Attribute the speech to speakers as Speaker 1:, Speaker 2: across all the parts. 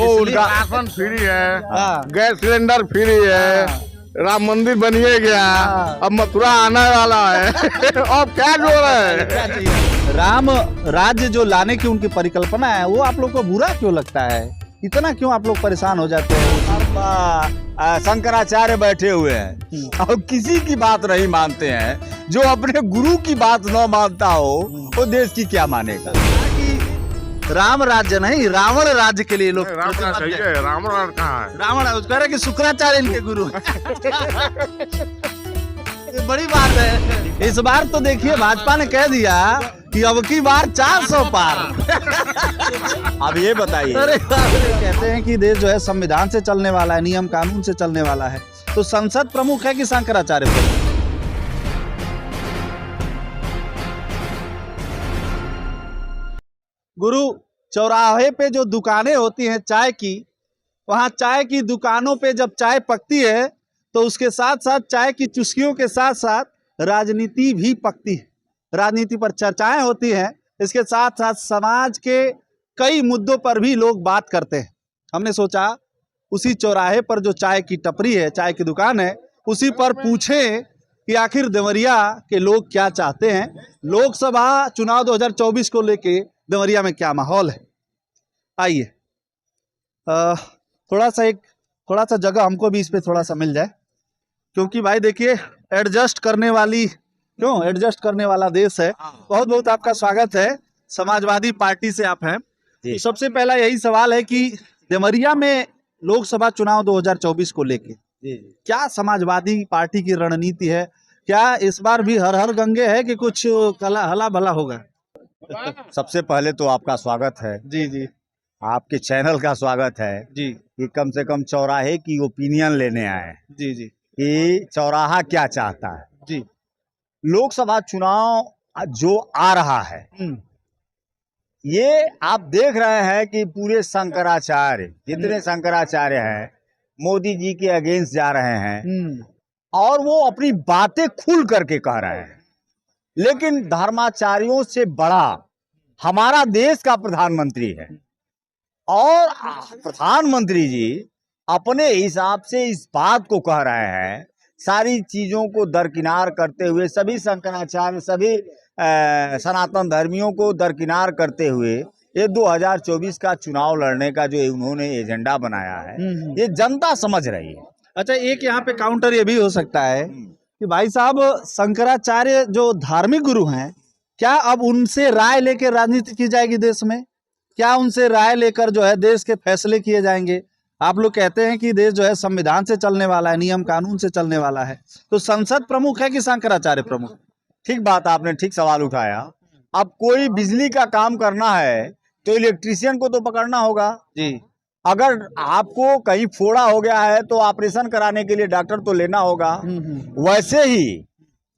Speaker 1: वो
Speaker 2: इसलिए
Speaker 1: उनका राशन फ्री है,
Speaker 2: हाँ।
Speaker 1: गैस सिलेंडर फ्री है, राम मंदिर बनिए गया, अब मथुरा आने वाला है। अब क्या जोर है?
Speaker 2: क्या चाहिए? राम राज्य जो लाने की उनकी परिकल्पना है वो आप लोग को बुरा क्यों लगता है? इतना क्यों आप लोग परेशान हो जाते हैं?
Speaker 3: शंकराचार्य बैठे हुए हैं और किसी की बात नहीं मानते हैं। जो अपने गुरु की बात न मानता हो वो देश की क्या मानेगा।
Speaker 2: राम राज्य नहीं, रावण राज्य के लिए लोग
Speaker 1: राम राज सही है, राम राज कहाँ है?
Speaker 2: रावण है, कह रहे कि शुक्राचार्य इनके गुरु हैं। ये बड़ी बात है। इस बार तो देखिए भाजपा ने कह दिया कि अब की बार 400 पार।
Speaker 3: अब ये बताइए,
Speaker 2: अरे कहते हैं कि देश जो है संविधान से चलने वाला है, नियम कानून से चलने वाला है, तो संसद प्रमुख है कि शंकराचार्य प्रमुख? गुरु, चौराहे पे जो दुकानें होती हैं चाय की, वहां चाय की दुकानों पे जब चाय पकती है तो उसके साथ साथ चाय की चुस्कियों के साथ साथ राजनीति भी पकती है। राजनीति पर चर्चाएं होती हैं, इसके साथ साथ समाज के कई मुद्दों पर भी लोग बात करते हैं। हमने सोचा उसी चौराहे पर जो चाय की टपरी है, चाय की दुकान है, उसी पर पूछें कि आखिर देवरिया के लोग क्या चाहते हैं। लोकसभा चुनाव 2024 को लेके देवरिया में क्या माहौल है। आइए थोड़ा सा जगह हमको भी इस पे थोड़ा सा मिल जाए, क्योंकि भाई देखिए एडजस्ट करने वाला देश है। बहुत बहुत आपका स्वागत है। समाजवादी पार्टी से आप हैं, तो सबसे पहला यही सवाल है कि देवरिया में लोकसभा चुनाव 2024 को लेके क्या समाजवादी पार्टी की रणनीति है? क्या इस बार भी हर हर गंगे है कि कुछ हला भला होगा?
Speaker 3: सबसे पहले तो आपका स्वागत है
Speaker 2: जी जी
Speaker 3: आपके चैनल का स्वागत है
Speaker 2: जी
Speaker 3: कि कम से कम चौराहे की ओपिनियन लेने आए
Speaker 2: जी जी
Speaker 3: कि चौराहा क्या चाहता है।
Speaker 2: जी
Speaker 3: लोकसभा चुनाव जो आ रहा है ये आप देख रहे हैं कि पूरे शंकराचार्य, जितने शंकराचार्य हैं, मोदी जी के अगेंस्ट जा रहे हैं और वो अपनी बातें खुल करके कह रहे हैं। लेकिन धर्माचार्यों से बड़ा हमारा देश का प्रधानमंत्री है और प्रधानमंत्री जी अपने हिसाब से इस बात को कह रहे हैं, सारी चीजों को दरकिनार करते हुए, सभी शंकराचार्य, सभी सनातन धर्मियों को दरकिनार करते हुए ये 2024 का चुनाव लड़ने का जो उन्होंने एजेंडा बनाया है ये जनता समझ रही है।
Speaker 2: अच्छा, एक यहाँ पे काउंटर ये भी हो सकता है कि भाई साहब शंकराचार्य जो धार्मिक गुरु हैं, क्या अब उनसे राय लेकर राजनीति की जाएगी देश में? क्या उनसे राय लेकर जो है देश के फैसले किए जाएंगे? आप लोग कहते हैं कि देश जो है संविधान से चलने वाला है, नियम कानून से चलने वाला है, तो संसद प्रमुख है कि शंकराचार्य प्रमुख?
Speaker 3: ठीक बात, आपने ठीक सवाल उठाया। अब कोई बिजली का काम करना है तो इलेक्ट्रीशियन को तो पकड़ना होगा
Speaker 2: जी।
Speaker 3: अगर आपको कहीं फोड़ा हो गया है तो ऑपरेशन कराने के लिए डॉक्टर तो लेना होगा। वैसे ही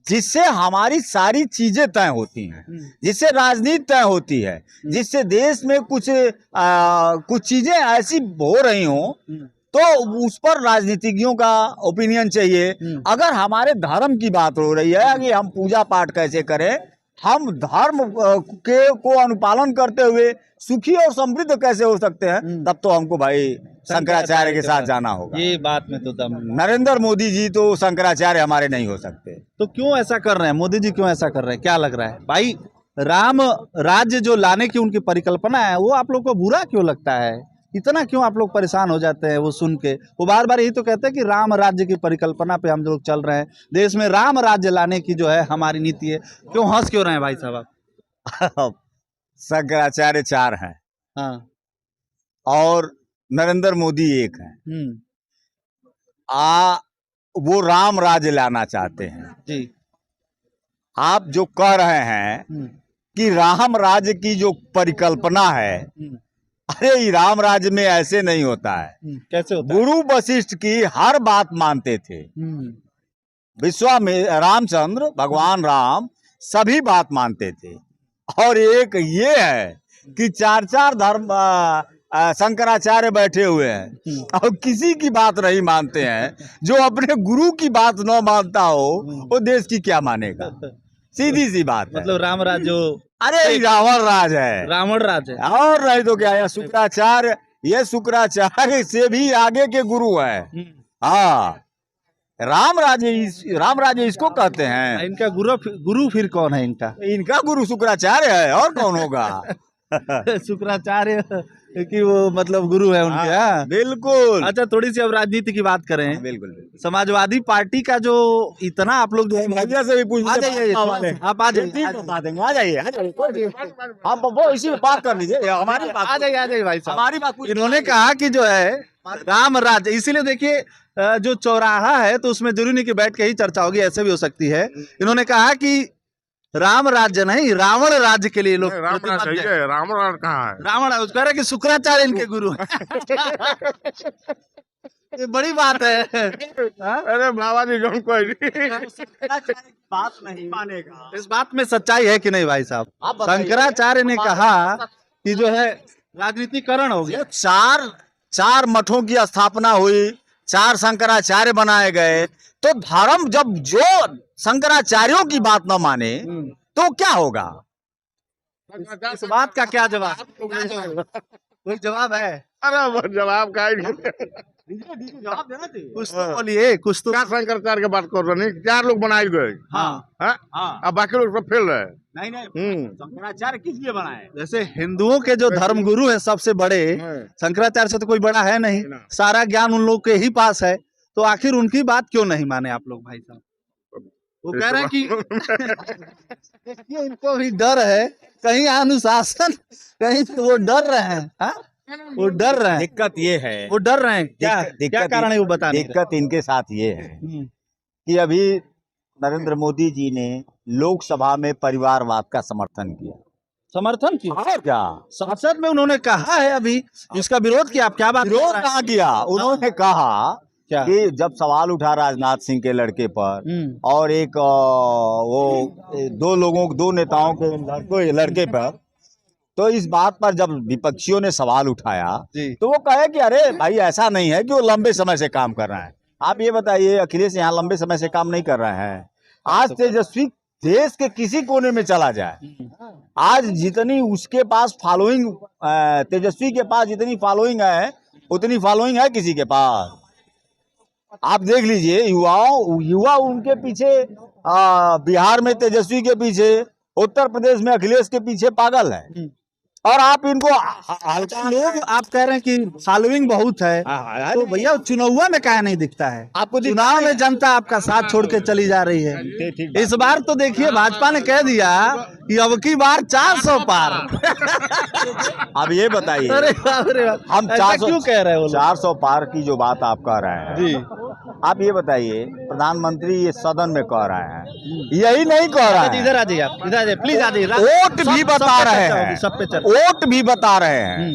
Speaker 3: जिससे हमारी सारी चीजें तय होती हैं, जिससे राजनीति तय होती है, जिससे देश में कुछ चीजें ऐसी हो रही हों तो उस पर राजनीतिज्ञों का ओपिनियन चाहिए। अगर हमारे धर्म की बात हो रही है कि हम पूजा पाठ कैसे करें, हम धर्म को अनुपालन करते हुए सुखी और समृद्ध कैसे हो सकते हैं, तब तो हमको भाई शंकराचार्य के साथ जाना होगा।
Speaker 2: ये बात में तो दम।
Speaker 3: नरेंद्र मोदी जी तो शंकराचार्य हमारे नहीं हो सकते।
Speaker 2: तो क्यों ऐसा कर रहे हैं मोदी जी? क्यों ऐसा कर रहे हैं? क्या लग रहा है भाई? राम राज्य जो लाने की उनकी परिकल्पना है वो आप लोग को बुरा क्यों लगता है? इतना क्यों आप लोग परेशान हो जाते हैं वो सुन के? वो बार बार यही तो कहते हैं कि राम राज्य की परिकल्पना पे हम लोग चल रहे हैं, देश में राम राज्य लाने की जो है हमारी नीति है। क्यों हंस क्यों रहे हैं भाई साहब आप?
Speaker 3: शंकराचार्य 4 हैं,
Speaker 2: हाँ,
Speaker 3: और नरेंद्र मोदी 1 है। वो राम राज्य लाना चाहते हैं
Speaker 2: जी।
Speaker 3: आप जो कह रहे हैं कि राम राज्य की जो परिकल्पना है, अरे ये राम राज्य में ऐसे नहीं होता है।
Speaker 2: कैसे होता है?
Speaker 3: गुरु वशिष्ठ की हर बात मानते थे। रामचंद्र भगवान राम सभी बात मानते थे। और एक ये है कि 4 धर्म शंकराचार्य बैठे हुए हैं और किसी की बात नहीं मानते हैं। जो अपने गुरु की बात न मानता हो वो देश की क्या मानेगा। सीधी सी बात है।
Speaker 2: मतलब राम राज्य,
Speaker 3: अरे रावण राज है,
Speaker 2: रावण राज है।
Speaker 3: और नहीं तो क्या है। शुक्राचार्य ये शुक्राचार्य से भी आगे के गुरु है। हाँ, राम राजे इसको कहते हैं।
Speaker 2: इनका गुरु फिर कौन है इनका?
Speaker 3: इनका गुरु शुक्राचार्य है, और कौन होगा?
Speaker 2: शुक्राचार्य की वो मतलब गुरु है उनके। हाँ,
Speaker 3: बिल्कुल।
Speaker 2: अच्छा, थोड़ी सी अब राजनीति की बात करें।
Speaker 3: बिल्कुल।
Speaker 2: समाजवादी पार्टी का जो इतना आप लोग
Speaker 3: भैया से भी पूछ
Speaker 2: आ जाइए, आप आ जाइए,
Speaker 3: बता देंगे। आ जाइए हम वो इसी में बात कर लीजिए, हमारी बात
Speaker 2: आ जाइए भाई साहब।
Speaker 3: हमारी बात
Speaker 2: इन्होंने कहा कि जो है राम राज्य, इसीलिए देखिए जो चौराहा है तो उसमें जरूरी नहीं कि बैठ के ही चर्चा होगी, ऐसे भी हो सकती है। इन्होंने कहा कि राम राज्य नहीं, रावण राज्य के लिए लोग
Speaker 1: रावण राज कहाँ है?
Speaker 2: रावण कह रहे कि शुक्राचार्य इनके गुरु हैं। ये बड़ी बात है।
Speaker 1: अरे बाबा जी कौन कोई
Speaker 3: बात नहीं मानेगा।
Speaker 2: इस बात में सच्चाई है कि नहीं भाई साहब? शंकराचार्य ने कहा कि जो है राजनीतिकरण हो गया।
Speaker 3: चार मठों की स्थापना हुई, 4 शंकराचार्य बनाए गए, तो धर्म जब जो शंकराचार्यों की बात न माने तो क्या होगा?
Speaker 2: इस बात का क्या जवाब? कोई जवाब है?
Speaker 1: अरे वो जवाब का ही नहीं।
Speaker 2: जवाब देना चाहिए। कुछ तो बोलिए, कुछ तो।
Speaker 1: क्या शंकराचार्य की बात कर रहे हैं? 4 लोग बनाए गए।
Speaker 3: हाँ।
Speaker 1: अब बाकी लोग सब फेल रहे।
Speaker 3: नहीं शंकराचार्य किस लिए बनाए?
Speaker 2: जैसे हिंदुओं के जो धर्म गुरु है सबसे बड़े, शंकराचार्य से तो कोई बड़ा है नहीं, सारा ज्ञान उन लोग के ही पास है, तो आखिर उनकी बात क्यों नहीं माने आप लोग भाई साहब? वो कह रहे हैं कि इनको भी डर है, कहीं अनुशासन, कहीं तो वो डर रहे हैं। हाँ? वो डर रहे हैं।
Speaker 3: दिक्कत ये है,
Speaker 2: वो डर रहे हैं। क्या कारण है वो बताने?
Speaker 3: दिक्कत इनके साथ ये है कि अभी नरेंद्र मोदी जी ने लोकसभा में परिवारवाद का समर्थन किया।
Speaker 2: समर्थन किया?
Speaker 3: और क्या
Speaker 2: संसद में उन्होंने कहा है, अभी इसका विरोध किया। आप क्या बात?
Speaker 3: विरोध कहाँ किया? उन्होंने कहा
Speaker 2: क्या?
Speaker 3: कि जब सवाल उठा राजनाथ सिंह के लड़के पर और एक दो नेताओं के लड़के पर, तो इस बात पर जब विपक्षियों ने सवाल उठाया तो वो कहे कि अरे भाई ऐसा नहीं है कि वो लंबे समय से काम कर रहा है। आप ये बताइए, अखिलेश यहाँ लंबे समय से काम नहीं कर रहा है। आज तेजस्वी देश के किसी कोने में चला जाए, आज जितनी उसके पास फॉलोइंग, तेजस्वी के पास जितनी फॉलोइंग है उतनी फॉलोइंग है किसी के पास। आप देख लीजिए, युवा उनके पीछे, बिहार में तेजस्वी के पीछे, उत्तर प्रदेश में अखिलेश के पीछे पागल है। और आप इनको
Speaker 2: लोग, आप कह रहे हैं कि फॉलोइंग बहुत है, तो भैया चुनाव में क्या नहीं दिखता है? आपको चुनाव में जनता आपका साथ छोड़ के चली जा रही है। इस बार तो देखिए भाजपा ने कह दिया कि अब की बार 400 पार।
Speaker 3: अब ये बताइए,
Speaker 2: अरे हम
Speaker 3: 400
Speaker 2: क्यों कह रहे हो?
Speaker 3: 400 पार की जो बात आप कह रहे हैं
Speaker 2: जी,
Speaker 3: आप ये बताइए, प्रधानमंत्री ये सदन में कह रहे हैं, यही नहीं कह रहे हैं।
Speaker 2: इधर आ जाइए, आप इधर आ जाइए प्लीज, आ जाइए।
Speaker 3: वोट भी बता रहे हैं,
Speaker 2: सब पे
Speaker 3: वोट भी बता रहे हैं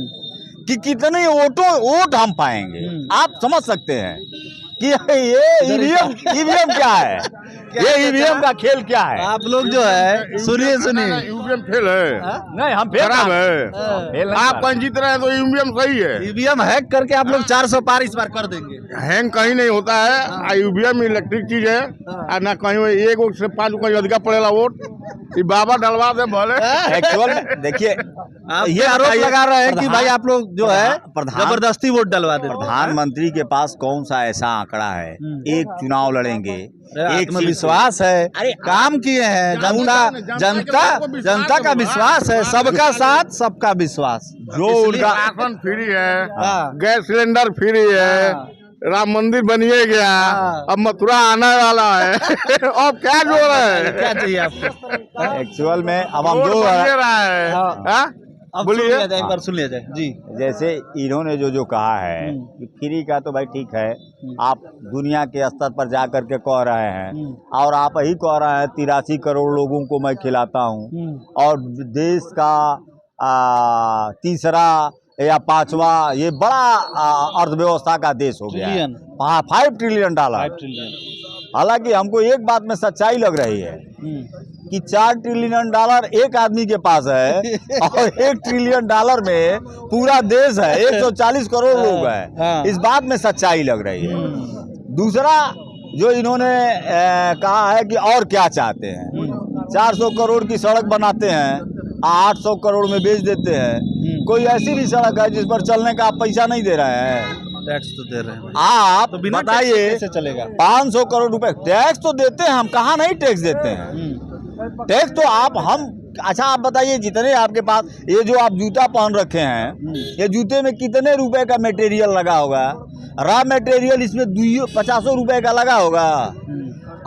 Speaker 3: कि कितने वोट हम पाएंगे। आप समझ सकते हैं कि ये ईवीएम क्या है, ये ईवीएम का खेल क्या है।
Speaker 2: आप लोग जो है सुनिए
Speaker 1: ईवीएम फेल है।
Speaker 3: नहीं, हम
Speaker 1: खराब है। आप कहीं जीत रहे हैं तो ईवीएम सही है।
Speaker 2: ईवीएम हैक करके आप लोग 400 पार इस बार कर देंगे।
Speaker 1: हैंग कहीं नहीं होता है। ईवीएम इलेक्ट्रिक चीज है, और ना कहीं एक वोट से 5 कहीं अधिका पड़ेगा वोट। ये बाबा डलवा दे भले।
Speaker 3: एक्चुअल देखिए,
Speaker 2: ये आरोप लगा रहे हैं कि भाई आप लोग जो है जबरदस्ती वोट डलवा दे।
Speaker 3: प्रधानमंत्री के पास कौन सा ऐसा आंकड़ा है, एक चुनाव लड़ेंगे, एक
Speaker 2: विश्वास है, काम किए हैं, जनता का विश्वास है, सबका साथ सबका विश्वास।
Speaker 1: जो उनका राशन फ्री है, गैस सिलेंडर फ्री है, राम मंदिर बनिए गया, अब मथुरा आने वाला है। अब क्या जो रहा है?
Speaker 2: क्या चाहिए आपको?
Speaker 3: एक्चुअल में अब हम जो
Speaker 1: रहा है, बोलिए
Speaker 2: एक बार सुन लिया जाए जी।
Speaker 3: जैसे इन्होंने जो कहा है कि फ्री का, तो भाई ठीक है, आप दुनिया के स्तर पर जा करके कह रहे हैं, और आप यही कह रहे हैं 83 करोड़ लोगों को मैं खिलाता हूं, और देश का तीसरा या 5वां ये बड़ा अर्थव्यवस्था का देश हो गया है, 5 ट्रिलियन डॉलर। हालांकि हमको एक बात में सच्चाई लग रही है कि 4 ट्रिलियन डॉलर एक आदमी के पास है, और 1 ट्रिलियन डॉलर में पूरा देश है, 140 करोड़ लोग हैं। इस बात में सच्चाई लग रही है। दूसरा जो इन्होंने कहा है कि और क्या चाहते हैं, 400 करोड़ की सड़क बनाते हैं, 800 करोड़ में बेच देते हैं। कोई ऐसी भी सड़क है जिस पर चलने का आप पैसा नहीं दे रहे हैं?
Speaker 2: टैक्स तो दे रहे हैं।
Speaker 3: आप
Speaker 2: तो बिना टैक्स
Speaker 3: बताइए,
Speaker 2: कैसे चलेगा?
Speaker 3: 500 करोड़ रुपए टैक्स तो देते हैं हम, कहाँ नहीं टैक्स देते हैं? टैक्स तो हम अच्छा आप बताइए, जितने आपके पास ये जो आप जूता पहन रखे हैं, ये जूते में कितने रुपए का मटेरियल लगा होगा? रॉ मटेरियल इसमें 50 रुपए का लगा होगा।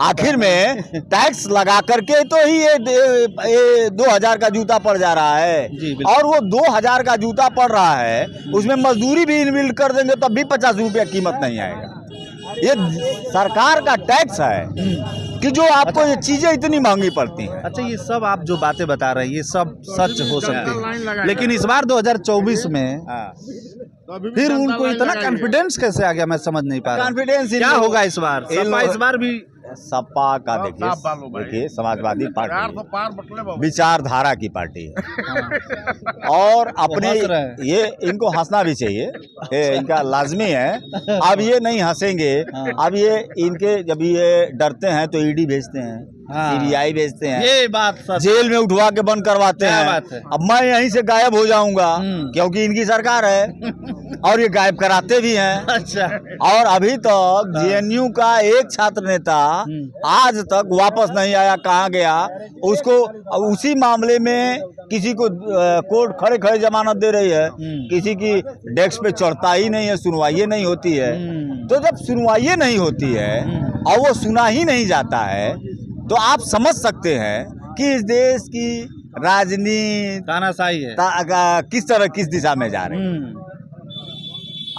Speaker 3: आखिर में टैक्स लगा करके तो ही ये 2000 का जूता पड़ जा रहा है।
Speaker 2: जी,
Speaker 3: और वो 2000 का जूता पड़ रहा है, उसमें मजदूरी भी इनबिल्ड कर देंगे तब भी 50 रुपया कीमत नहीं आएगा। ये सरकार का टैक्स है कि जो आपको ये चीजें इतनी महंगी पड़ती हैं।
Speaker 2: अच्छा, ये सब आप जो बातें बता रहे हैं ये सब सच हो सकती है, लेकिन इस बार 2024 में फिर उनको इतना कॉन्फिडेंस कैसे आ गया, मैं समझ नहीं पा रहा।
Speaker 3: कॉन्फिडेंस
Speaker 2: क्या होगा इस बार? सपा इस बार भी
Speaker 3: सपा का देखिए समाजवादी पार्टी विचारधारा की पार्टी है और अपने ये इनको हंसना भी चाहिए, इनका लाजमी है। अब ये नहीं हंसेंगे, अब ये इनके जब ये डरते हैं तो ईडी भेजते हैं, सीबीआई भेजते हैं,
Speaker 2: ये बात
Speaker 3: जेल में उठवा के बंद करवाते हैं।
Speaker 2: बात है।
Speaker 3: अब मैं यहीं से गायब हो जाऊंगा क्योंकि इनकी सरकार है और ये गायब कराते भी हैं।
Speaker 2: अच्छा,
Speaker 3: और अभी तक जेएनयू का एक छात्र नेता आज तक वापस नहीं आया, कहाँ गया? उसको उसी मामले में किसी को कोर्ट खड़े खड़े जमानत दे रही है, किसी की डेस्क पे चढ़ता ही नहीं है, सुनवाई नहीं होती है। तो जब सुनवाई नहीं होती है और वो सुना ही नहीं जाता है तो आप समझ सकते हैं कि इस देश की राजनीति
Speaker 2: तानाशाही है,
Speaker 3: किस तरह किस दिशा में जा रही है।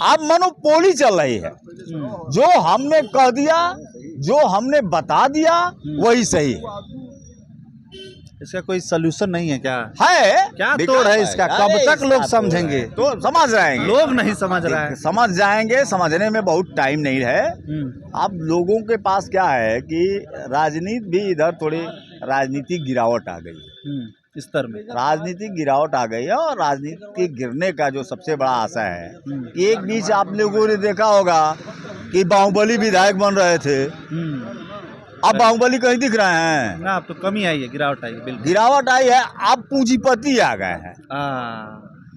Speaker 3: अब मोनोपोली चल रही है। जो हमने कह दिया, जो हमने बता दिया वही सही है।
Speaker 2: इसका कोई सलूशन नहीं है क्या?
Speaker 3: है
Speaker 2: क्या तोड़ है इसका? कब तक लोग समझेंगे?
Speaker 3: तो समझ जाएंगे,
Speaker 2: लोग नहीं समझ रहे हैं।
Speaker 3: समझ जाएंगे, समझने में बहुत टाइम नहीं है। अब लोगों के पास क्या है कि राजनीति भी इधर थोड़ी राजनीतिक गिरावट आ गई,
Speaker 2: स्तर में
Speaker 3: राजनीतिक गिरावट आ गई है। और राजनीति के गिरने का जो सबसे बड़ा आशा है, एक बीच आप लोगों ने देखा होगा कि बाहुबली विधायक बन रहे थे, अब बाहुबली कहीं दिख रहे हैं
Speaker 2: ना? अब तो कमी आई है, गिरावट आई है, बिल्कुल
Speaker 3: गिरावट आई है। अब पूंजीपति आ गए हैं।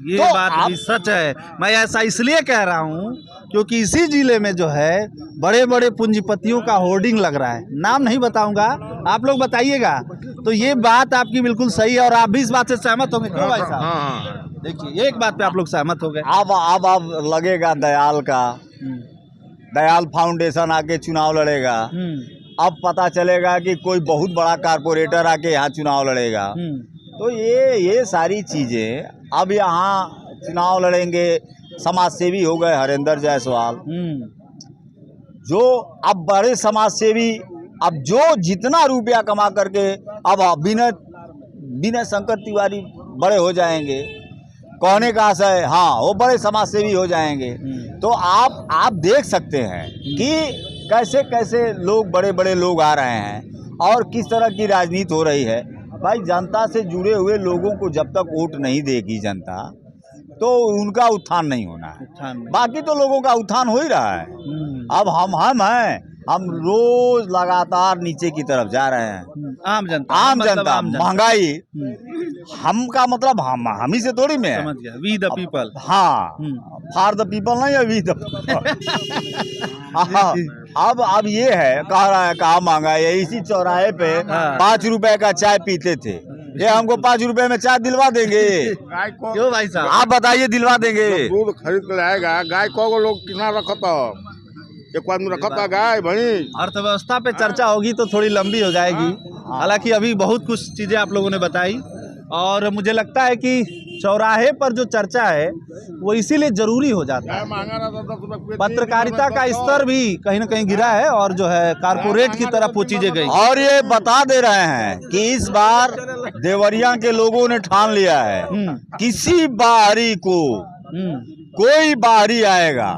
Speaker 2: ये
Speaker 3: तो
Speaker 2: बात भी सच है। मैं ऐसा इसलिए कह रहा हूँ क्योंकि इसी जिले में जो है बड़े बड़े पूंजीपतियों का होर्डिंग लग रहा है। नाम नहीं बताऊंगा, आप लोग बताइएगा। तो ये बात आपकी बिल्कुल सही है और आप भी इस बात से सहमत होंगे, क्यों भाई साहब? देखिए, एक बात पे आप लोग सहमत हो गए।
Speaker 3: अब लगेगा दयाल का, दयाल फाउंडेशन आके चुनाव लड़ेगा। अब पता चलेगा कि कोई बहुत बड़ा कारपोरेटर आके यहाँ चुनाव लड़ेगा। तो ये सारी चीजें अब यहाँ चुनाव लड़ेंगे। समाज सेवी हो गए हरेंद्र जायसवाल, जो अब बड़े समाज सेवी, अब जो जितना रुपया कमा करके अब विनय शंकर तिवारी बड़े हो जाएंगे, कहने का आशा है, हाँ वो बड़े समाज सेवी हो जाएंगे। तो आप देख सकते हैं कि कैसे कैसे लोग, बड़े बड़े लोग आ रहे हैं और किस तरह की राजनीति हो रही है। भाई, जनता से जुड़े हुए लोगों को जब तक वोट नहीं देगी जनता, तो उनका उत्थान नहीं होना है। बाकी तो लोगों का उत्थान हो ही रहा है। अब हम हैं, हम रोज लगातार नीचे की तरफ जा रहे हैं।
Speaker 2: आम जनता
Speaker 3: महंगाई, हम का मतलब हम ही से थोड़ी में है।
Speaker 2: समझ गया, वी द पीपल।
Speaker 3: हाँ, फॉर द पीपल नहीं है, वी द अब ये है, कह रहा है कहाँ महंगाई है। इसी चौराहे पे 5 रुपए का चाय पीते थे, ये हमको 5 रुपए में चाय दिलवा देंगे?
Speaker 2: क्यों भाई साहब,
Speaker 3: आप बताइए, दिलवा देंगे?
Speaker 1: दूध खरीद के लाएगा। गाय को लोग कितना रखता, एक आदमी रखता गाय भाई।
Speaker 2: अर्थव्यवस्था पे चर्चा होगी तो थोड़ी लंबी हो जाएगी। हालांकि अभी बहुत कुछ चीजें आप लोगों ने बताई और मुझे लगता है कि चौराहे पर जो चर्चा है वो इसीलिए जरूरी हो जाता है। पत्रकारिता का स्तर भी कहीं ना कहीं गिरा है और जो है कारपोरेट की तरफ वो चीजें गई।
Speaker 3: और ये बता दे रहे हैं कि इस बार देवरिया के लोगों ने ठान लिया है, किसी बाहरी को, कोई बाहरी आएगा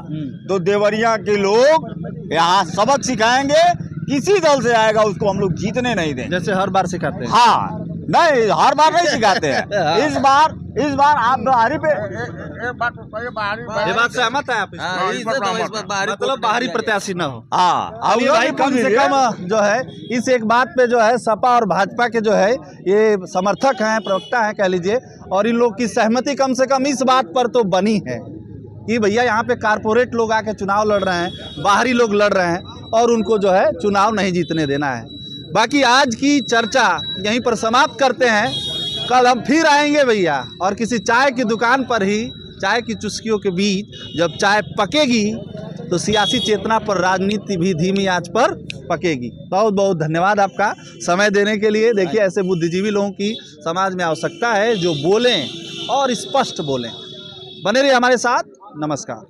Speaker 3: तो देवरिया के लोग यहाँ सबक सिखाएंगे। किसी दल से आएगा उसको हम लोग जीतने नहीं देंगे,
Speaker 2: जैसे हर बार सिखाते हैं।
Speaker 3: हाँ, नहीं, हर बार नहीं सिखाते हैं। इस बार आप बाहरी पे
Speaker 1: ये बात तो सही, बाहरी
Speaker 2: ये बात सहमत है आप?
Speaker 1: हाँ, इस पर
Speaker 2: मतलब बाहरी प्रत्याशी न हो।
Speaker 3: हाँ,
Speaker 2: अभी भाई कम से कम जो है इस एक बात पे जो है सपा और भाजपा के जो है ये समर्थक हैं, प्रवक्ता हैं कह लीजिए, और इन लोग की सहमति कम से कम इस बात पर तो बनी है कि भैया यहाँ पे कारपोरेट लोग आके चुनाव लड़ रहे हैं, बाहरी लोग लड़ रहे हैं और उनको जो है चुनाव नहीं जीतने देना है। बाकी आज की चर्चा यहीं पर समाप्त करते हैं। कल हम फिर आएंगे भैया, और किसी चाय की दुकान पर ही चाय की चुस्कियों के बीच जब चाय पकेगी तो सियासी चेतना पर राजनीति भी धीमी आंच पर पकेगी। बहुत बहुत धन्यवाद आपका समय देने के लिए। देखिए ऐसे बुद्धिजीवी लोगों की समाज में आवश्यकता है जो बोलें और स्पष्ट बोलें। बने रहिए हमारे साथ। नमस्कार।